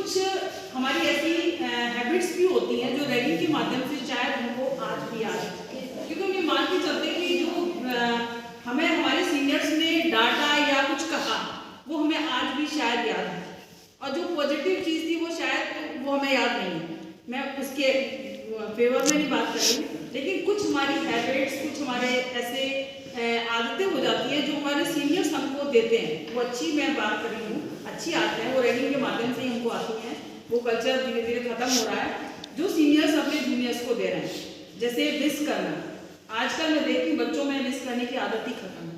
कुछ हमारी ऐसी हैबिट्स भी होती हैं जो रैगिंग के माध्यम से शायद हमको आज भी याद है, क्योंकि हम ये मान के चलते हैं कि जो हमें हमारे सीनियर्स ने डांटा या कुछ कहा वो हमें आज भी शायद याद है, और जो पॉजिटिव चीज़ थी वो शायद वो हमें याद नहीं है। मैं उसके फेवर में नहीं बात कर रही हूँ, लेकिन कुछ हमारी हैबिट्स, कुछ हमारे ऐसे आदतें हो जाती हैं जो हमारे सीनियर्स हमको देते हैं, वो अच्छी मैं बात कर रही हूँ, अच्छी आदतें हैं, वो रैगिंग के माध्यम से ही हमको आती हैं। वो कल्चर धीरे धीरे खत्म हो रहा है जो सीनियर्स अपने जूनियर्स को दे रहे हैं। जैसे विश करना, आजकल मैं देखती हूँ बच्चों में विश करने की आदत ही खत्म है,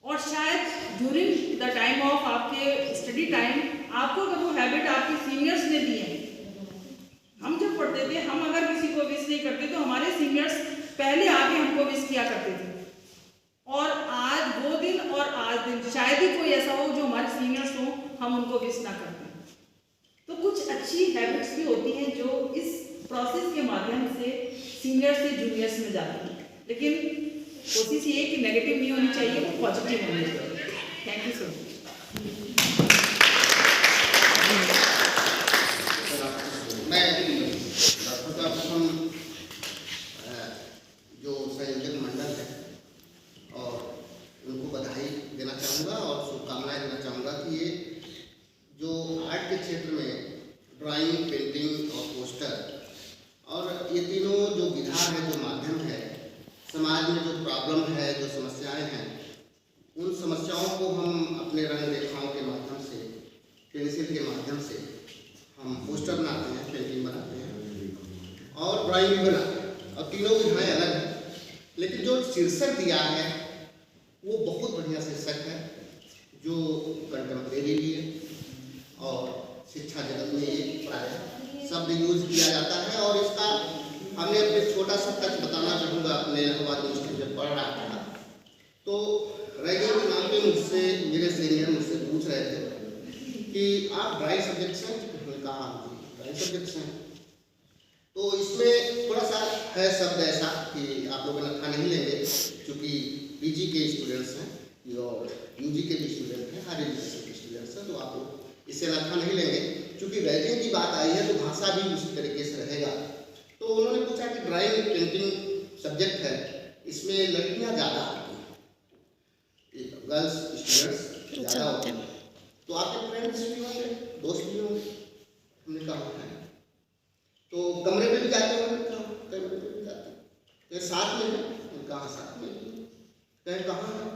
और शायद ड्यूरिंग द टाइम ऑफ आपके स्टडी टाइम आपको अगर वो हैबिट आपके सीनियर्स ने दी है, हम जब पढ़ते थे हम अगर किसी को विश नहीं करते तो हमारे सीनियर्स पहले आके हमको विश किया करते थे, और आज वो दिन और आज दिन शायद ही कोई ऐसा हो जो हमारे सीनियर्स हो हम उनको विश ना करते। तो कुछ अच्छी हैबिट्स भी होती हैं जो इस प्रोसेस के माध्यम से सीनियर से जूनियर्स में जाती हैं, लेकिन कोशिश ये कि नेगेटिव नहीं होनी चाहिए, वो पॉजिटिव होनी चाहिए। Thank you so much. मैं डॉक्टर का प्रथम जो संयोजक मंडल है और उनको बधाई देना चाहूँगा और शुभकामनाएं देना चाहूँगा कि ये जो आर्ट के क्षेत्र में ड्राइंग, पेंटिंग और पोस्टर और ये तीनों जो विधा है, जो माध्यम है, समाज में जो प्रॉब्लम है, जो समस्याएं हैं, उन समस्याओं को हम अपने रंग रेखाओं के माध्यम से, पेंसिल के माध्यम से हम पोस्टर बनाते हैं, पेंटिंग बनाते हैं और ड्राइंग भी बनाते हैं, और तीनों विधाएं अलग हैं, लेकिन जो शीर्षक दिया है वो बहुत बढ़िया शीर्षक है जो कंटेम्प्रेरी भी है और शिक्षा जगत में ये प्राय शब्द यूज किया जाता है। और इसका हमने अपने छोटा सा टच बताना चाहूँगा। अपने इलाहाबाद यूनिवर्सिटी जब पढ़ रहा था तो रैगिंग के नाम पे मुझसे मेरे सीनियर मुझसे पूछ रहे थे कि आप ड्राई सब्जेक्ट्स हैं? मैंने कहा ड्राई सब्जेक्ट्स हैं। तो इसमें थोड़ा सा है शब्द ऐसा कि आप लोग नखा नहीं लेंगे, क्योंकि पीजी के स्टूडेंट्स हैं और यूजी के भी स्टूडेंट हैं, हायर एजुकेशन के स्टूडेंट्स हैं, तो आप लोग इससे नखा नहीं लेंगे। क्योंकि रैगिंग की बात आई है तो भाषा भी उसी तरीके से रहेगा। तो उन्होंने पूछा कि ड्राइंग पेंटिंग सब्जेक्ट है, इसमें लड़कियाँ ज़्यादा आती हैं, गर्ल्स स्टूडेंट्स ज़्यादा होते हैं, तो आपके फ्रेंड्स भी होंगे, दोस्त भी होंगे? हमने कहा है। तो कमरे में भी जाते होंगे? कमरे में भी जाते हैं। तो साथ में है? कहाँ साथ में? कहीं कहाँ है?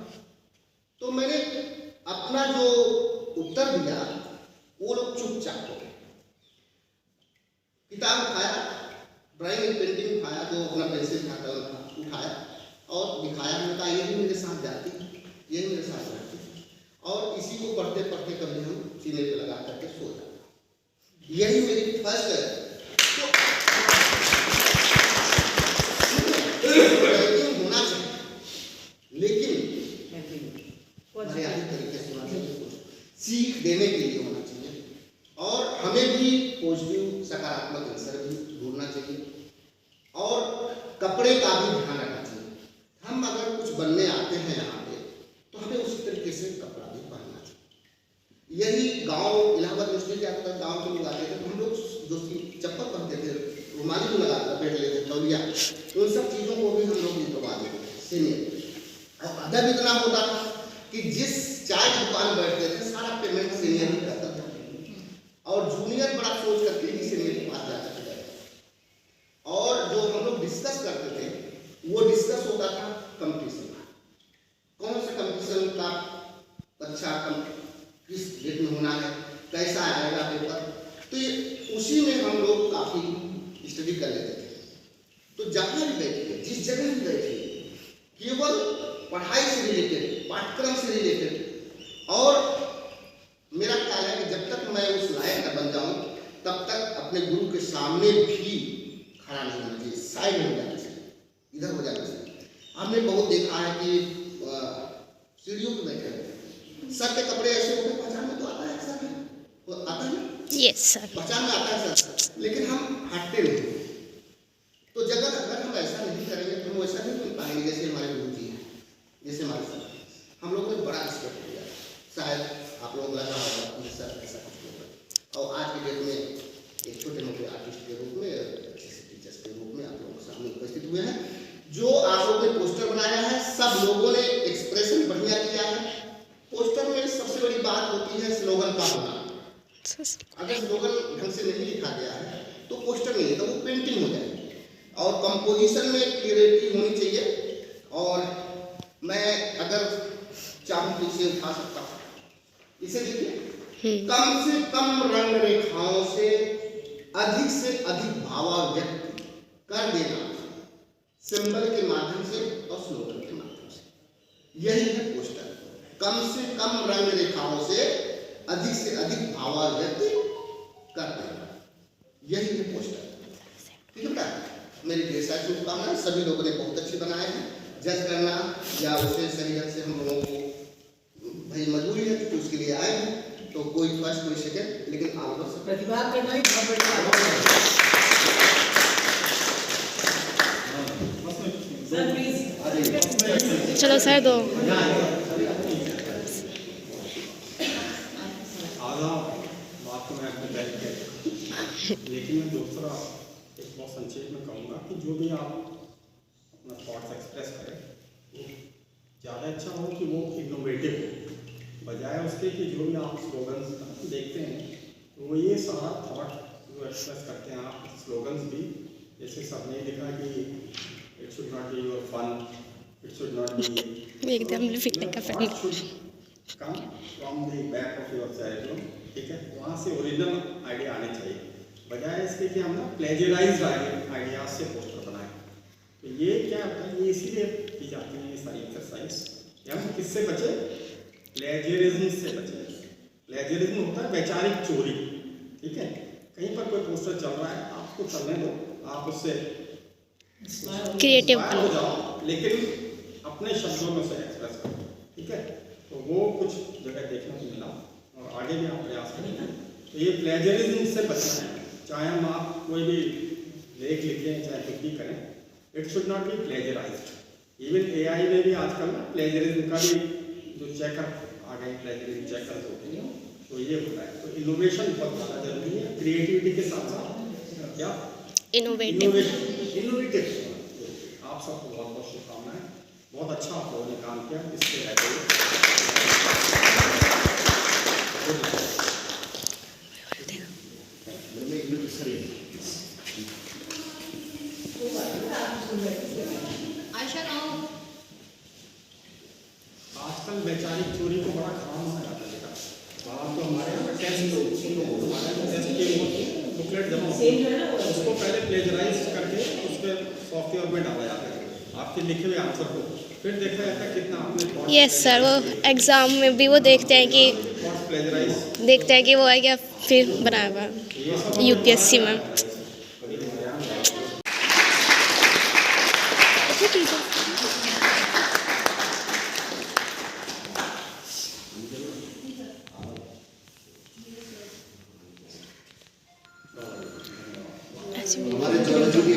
तो मैंने अपना जो उत्तर दिया वो लोग चुपचाप हो गए। किताब उठाया, ड्राइंग एंड पेंटिंग उठाया, जो अपना पेंसिल उठाया और दिखाया। हमने कहा ये भी मेरे साथ जाती, ये भी मेरे साथ जाती, और इसी को पढ़ते पढ़ते कभी हम सीने पे लगा करके सो जाते। यही मेरी फर्स्ट होना चाहिए, लेकिन मर्यादित तरीके से होना चाहिए, सीख देने के लिए होना चाहिए, और हमें भी पॉजिटिव सकारात्मक आंसर भी ढूंढना चाहिए, और कपड़े का भी ध्यान रखना चाहिए। हम अगर कुछ बनने आते हैं यहाँ पे तो हमें उसी तरीके से कपड़ा भी पहनना चाहिए। यही गांव इलाहाबाद यूनिवर्सिटी जाते थे, गाँव के लोग आते थे तो हम लोग जो चप्पल पहनते थे, रुमाली को लगा कर बैठ लेते, तौलिया, उन सब चीज़ों को भी हम लोग निकलवा देते थे सीनियर। और अदब इतना होता था कि जिस चाय की दुकान बैठते थे सारा पेमेंट सीनियर ही करता था, और जूनियर बड़ा सोच करके ही सीनियर के पास जाकर के बैठते, और जो हम लोग डिस्कस करते थे वो डिस्कस होता था कंपटीशन का, कौन सा कंपटीशन का अच्छा किस डेट में होना है, कैसा आएगा पेपर, तो ये उसी में हम लोग काफ़ी स्टडी कर लेते थे। तो जहाँ भी बैठिए, जिस जगह भी बैठिए, केवल पढ़ाई से रिलेटेड, पाठ्यक्रम से रिलेटेड, और मेरा ख्याल है कि जब तक मैं उस लायक न बन जाऊँ तब तक अपने गुरु के सामने भी खड़ा नहीं होना चाहिए, साइड में हो जाना चाहिए, इधर हो जाना चाहिए। हमने बहुत देखा है कि सीढ़ियों पर बैठे हैं, सर के कपड़े ऐसे होते, पहचान में तो आता है सर, आता है ना? यस सर, पहचान में आता है सर, लेकिन हम हटते नहीं। तो जगह अगर हम ऐसा नहीं करेंगे तो हम वैसा नहीं बन पाएंगे जैसे हमारे गुरु जी हैं, जैसे हमारे सर। हम लोगों ने बड़ा रिस्पेक्ट किया, शायद आप लोगों को लगा होगा कि सर ऐसा कुछ होगा, और आज की डेट में एक छोटे मोटे आर्टिस्ट के रूप में, अच्छे से टीचर्स के रूप में आप लोगों के सामने उपस्थित हुए हैं। जो आप लोगों ने पोस्टर बनाया है, सब लोगों ने एक्सप्रेशन बढ़िया किया है। पोस्टर में सबसे बड़ी बात होती है स्लोगन का होना। अगर स्लोगन ढंग से नहीं लिखा गया है तो पोस्टर नहीं है, तो वो पेंटिंग हो जाएगी। और कंपोजिशन में क्लियरिटी होनी चाहिए। और मैं अगर चाहूँ तो इसे उठा सकता हूँ, इसे देखिए, कम से कम रंग रेखाओं से अधिक भावाव्यक्त कर देना, सिंबल के माध्यम से और स्लोगन के माध्यम से। यही है पोस्टर। कम से कम रंग रेखाओं से अधिक भावाव्यक्त कर देना, यही है पोस्टर। ठीक है बेटा, मेरी ढेर सारी शुभकामनाएं। सभी लोगों ने बहुत अच्छे बनाए हैं। जज करना या उसे सही ढंग से हम लोगों को भाई मजबूरी है क्योंकि उसके लिए आए हैं, तो कोई फर्स्ट कोई सेकंड, लेकिन आप लोग प्रतिभा करना ही बहुत बड़ी बात है। सर प्लीज चलो सर दो बात मैं अपने बैठ के, लेकिन मैं दूसरा एक बहुत संक्षेप में कहूँगा कि जो भी आप अपना थॉट्स एक्सप्रेस करें वो ज़्यादा अच्छा हो कि वो इनोवेटिव हो, बजाय उसके कि जो भी आप स्लोगन्स देखते हैं तो वो ये सारा थॉट जो एक्सप्रेस करते हैं आप स्लोगन्स भी, जैसे सबने लिखा कि it should not be your fun, it should not be एकदम लिखने का fan come from the back of your cerebrum, ठीक है, वहाँ से ओरिजिनल आइडिया आने चाहिए, बजाय इसके कि हम ना प्लेजराइज्ड आइडियाज से पोस्टर बनाएं। तो ये क्या होता है, ये इसीलिए की जाती है ये सारी एक्सरसाइज, हम किससे बचे, प्लेजरिज्म से बचे। प्लेजरिज्म होता है वैचारिक चोरी, ठीक है, कहीं पर कोई पोस्टर चल रहा है, आपको चलने दो, आप उससे क्रिएटिव हो जाओ, लेकिन अपने शब्दों में उसे एक्सप्रेस करो, ठीक है। तो वो कुछ जगह देखने को मिला और आगे भी आप प्रयास करेंगे। तो ये प्लेजरिज्म से बचना है, चाहे हम आप कोई भी लेख लिखें चाहे कुछ भी करें, it should not be plagiarized. Even AI में भी आजकल ना प्लेजरिज्म का भी जो चेकर आ गए, प्लेजरिज्म चेकर होते हैं, तो ये होता है। तो इनोवेशन बहुत ज़्यादा जरूरी है, क्रिएटिविटी के साथ साथ क्या इनोवेटिव। आप सबको बहुत बहुत शुभकामनाएं। बहुत अच्छा आप लोगों ने काम किया, इसके रहते आजकल वैचारिक चोरी को बड़ा काम माना जाता है बेटा। बाहर तो हमारे यहाँ टेस्ट के बुकलेट जमा होती है, उसको पहले प्लेजराइज करके उसके सॉफ्टवेयर में डाला जाता है आपके लिखे हुए आंसर को, फिर देखा जाता है कितना आपने। यस सर, वो एग्ज़ाम में भी वो देखते हैं कि वो है क्या, फिर बनाया हुआ यूपीएससी में। हमारे ज्योलॉजी के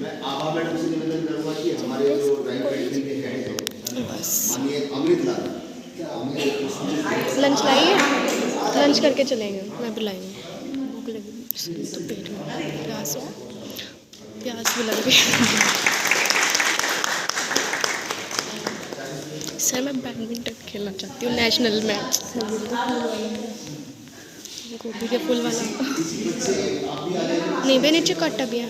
मैं आभा मैडम से निवेदन करूँगा कि हमारे जो ड्राइंग पेंटिंग के हेड हैं माननीय अमृतलाल, लंच लाइए, लंच करके चलेंगे, मैं बुलाएंगे, भूख लगी तो पेट में प्यास भी लग गई। सर मैं बैडमिंटन खेलना चाहती हूँ नेशनल में, गोभी के फूल वाला नहीं, भी नीचे कट्टा भी है।